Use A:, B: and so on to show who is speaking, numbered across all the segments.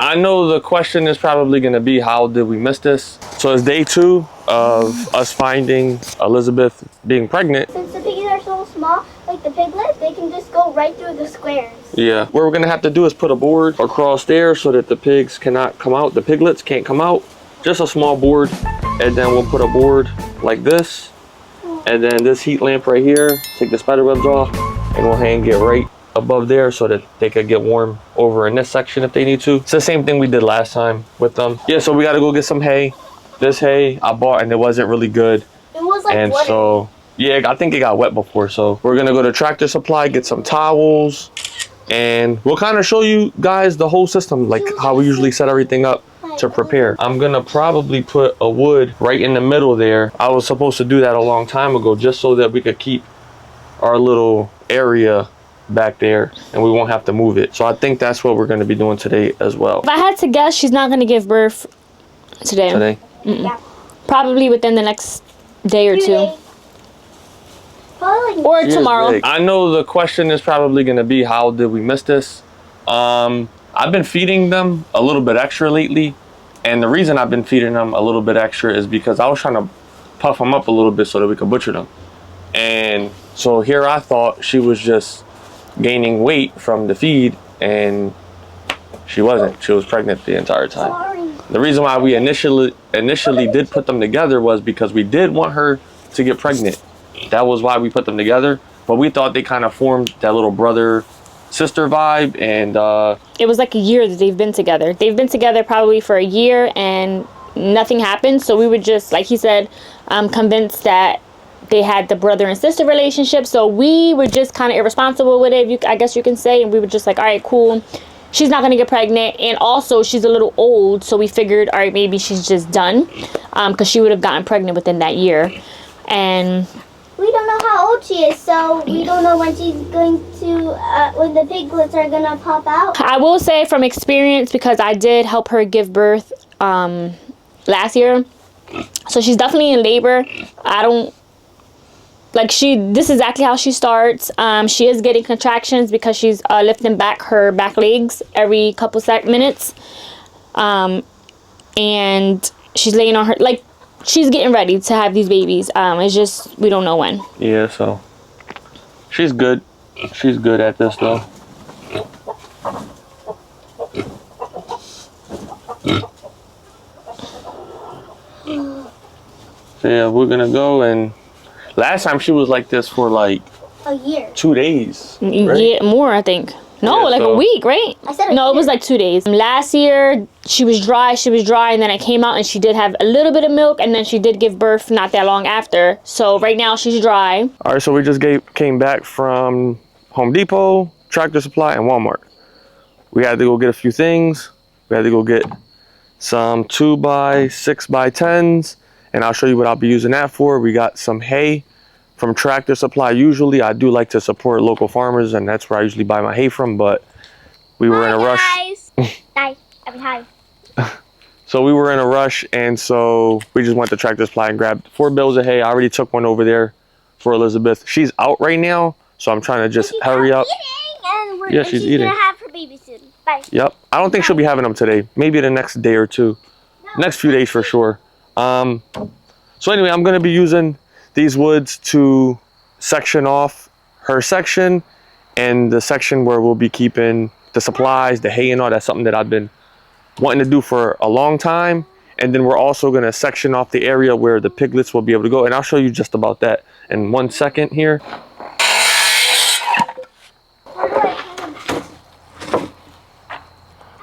A: I know the question is probably going to be, how did we miss this? So it's day 2 of us finding Elizabeth being pregnant.
B: Since the piggies are so small, like the piglets, they can just go right through the squares.
A: Yeah. What we're going to have to do is put a board across there so that the pigs cannot come out. The piglets can't come out. Just a small board. And then we'll put a board like this. And then this heat lamp right here, take the spider webs off, and we'll hang it right above there so that they could get warm over in this section if they need to. It's the same thing we did last time with them. Yeah, so we got to go get some hay. This hay I bought and it wasn't really good.
B: It was like
A: and
B: water.
A: So yeah, I think it got wet before. So we're gonna go to Tractor Supply, get some towels, and we'll kind of show you guys the whole system, like how we usually set everything up to prepare. I'm gonna probably put a wood right in the middle there. I was supposed to do that a long time ago just so that we could keep our little area back there and we won't have to move it. So I think that's what we're going to be doing today as well.
C: If I had to guess, she's not going to give birth today.
B: Yeah.
C: Probably within the next day or two.
B: Probably.
C: Or tomorrow.
A: I know the question is probably going to be, how did we miss this? I've been feeding them a little bit extra lately, and the reason I've been feeding them a little bit extra is because I was trying to puff them up a little bit so that we could butcher them. And so here I thought she was just gaining weight from the feed, and she wasn't. She was pregnant the entire time.
B: Sorry.
A: The reason why we initially did put them together was because we did want her to get pregnant. That was why we put them together, but we thought they kind of formed that little brother sister vibe. And
C: it was like a year that they've been together. They've been together probably for a year and nothing happened. So we were just, like he said, convinced that they had the brother and sister relationship. So we were just kind of irresponsible with it, I guess you can say. And we were just like, all right, cool. She's not going to get pregnant. And also, she's a little old. So we figured, all right, maybe she's just done. Because she would have gotten pregnant within that year. And
B: we don't know how old she is. So we don't know when she's going to, when the piglets are going to pop out.
C: I will say from experience, because I did help her give birth last year. So she's definitely in labor. This is exactly how she starts. She is getting contractions because she's lifting back her back legs every couple minutes. And she's laying on her, like, she's getting ready to have these babies. It's just, we don't know when.
A: yeah, so she's good. She's good at this though. So yeah, we're gonna go, and last time she was like this for like
B: A year.
A: 2 days. Right?
C: Yeah, more, I think. No,
A: Yeah,
C: like
A: so
C: a week, right?
B: I said
C: No, it was like 2 days. Last year, she was dry, and then I came out and she did have a little bit of milk, and then she did give birth not that long after. So right now, she's dry.
A: All right, so we just came back from Home Depot, Tractor Supply, and Walmart. We had to go get a few things. We had to go get some 2x6x10s, and I'll show you what I'll be using that for. We got some hay from Tractor Supply. Usually I do like to support local farmers, and that's where I usually buy my hay from, but we were in a rush.
B: Hi.
A: So we were in a rush, and so we just went to Tractor Supply and grabbed 4 bales of hay. I already took one over there for Elizabeth. She's out right now, so I'm trying to just hurry up. Yeah, she's eating.
B: She's gonna have her baby soon. Bye.
A: Yep. I don't think she'll be having them today. Maybe the next day or two. Next few days for sure. So anyway, I'm gonna be using these woods to section off her section, and the section where we'll be keeping the supplies, the hay and all. That's something that I've been wanting to do for a long time. And then we're also gonna section off the area where the piglets will be able to go, and I'll show you just about that in 1 second here.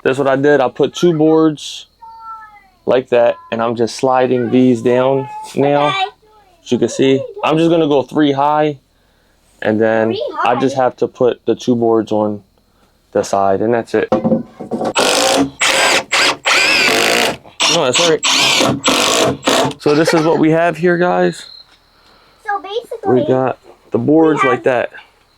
A: That's what I did. I put 2 boards like that, and I'm just sliding these down now. As you can see, I'm just gonna go 3 high, and then I just have to put the 2 boards on the side, and that's it. No, that's all right. So this is what we have here, guys.
B: So basically,
A: We got the boards like that.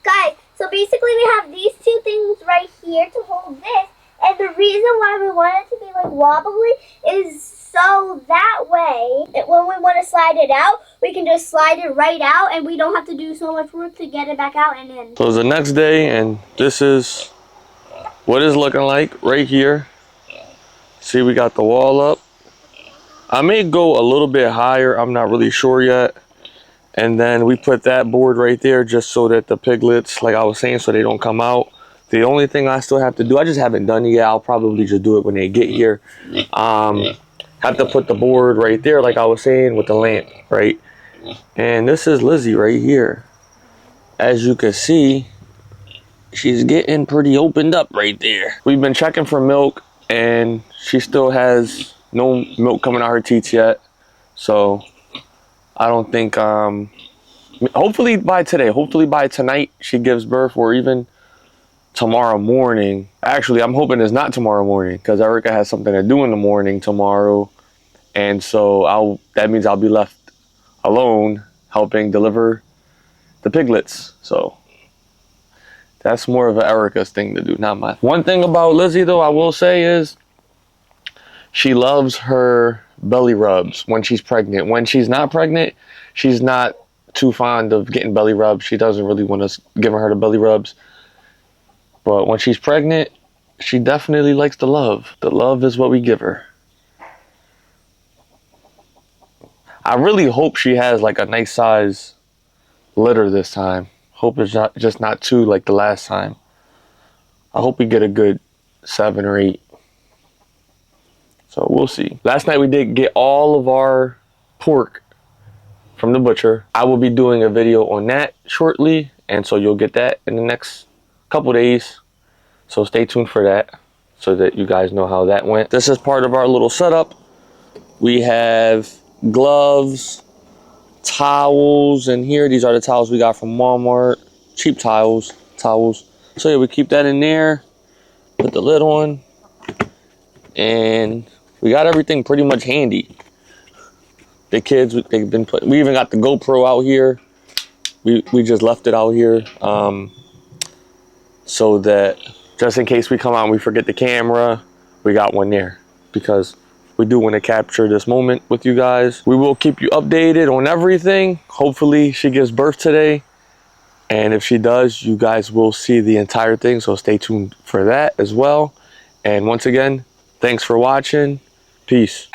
B: guys, so basically we have these 2 things right here to hold this. And the reason why we want it to be like wobbly is so that way, when we want to slide it out, we can just slide it right out, and we don't have to do so much work to get it back out and in.
A: So it's the next day, and this is what it's looking like right here. See, we got the wall up. I may go a little bit higher. I'm not really sure yet. And then we put that board right there just so that the piglets, like I was saying, so they don't come out. The only thing I still have to do, I just haven't done it yet. I'll probably just do it when they get here. Have to put the board right there, like I was saying, with the lamp, right? And this is Lizzie right here. As you can see, she's getting pretty opened up right there. We've been checking for milk, and she still has no milk coming out her teeth yet. So I don't think, hopefully by today, hopefully by tonight, she gives birth, or even tomorrow morning. Actually, I'm hoping it's not tomorrow morning, because Erica has something to do in the morning tomorrow. And so that means I'll be left alone helping deliver the piglets. So that's more of an Erica's thing to do, not mine. One thing about Lizzie, though, I will say is she loves her belly rubs when she's pregnant. When she's not pregnant, she's not too fond of getting belly rubs. She doesn't really want us giving her the belly rubs. But when she's pregnant, she definitely likes the love. The love is what we give her. I really hope she has like a nice size litter this time. Hope it's not just not too like the last time. I hope we get a good 7 or 8. So we'll see. Last night we did get all of our pork from the butcher. I will be doing a video on that shortly, and so you'll get that in the next couple days. So stay tuned for that so that you guys know how that went. This is part of our little setup. We have gloves, towels in here. These are the towels we got from Walmart. Cheap towels. So yeah, we keep that in there. Put the lid on. And we got everything pretty much handy. The kids, they've been put. We even got the GoPro out here. We just left it out here, so that just in case we come out and we forget the camera, we got one there, because we do want to capture this moment with you guys. We will keep you updated on everything. Hopefully she gives birth today, and if she does, you guys will see the entire thing, so stay tuned for that as well. And once again, thanks for watching. Peace.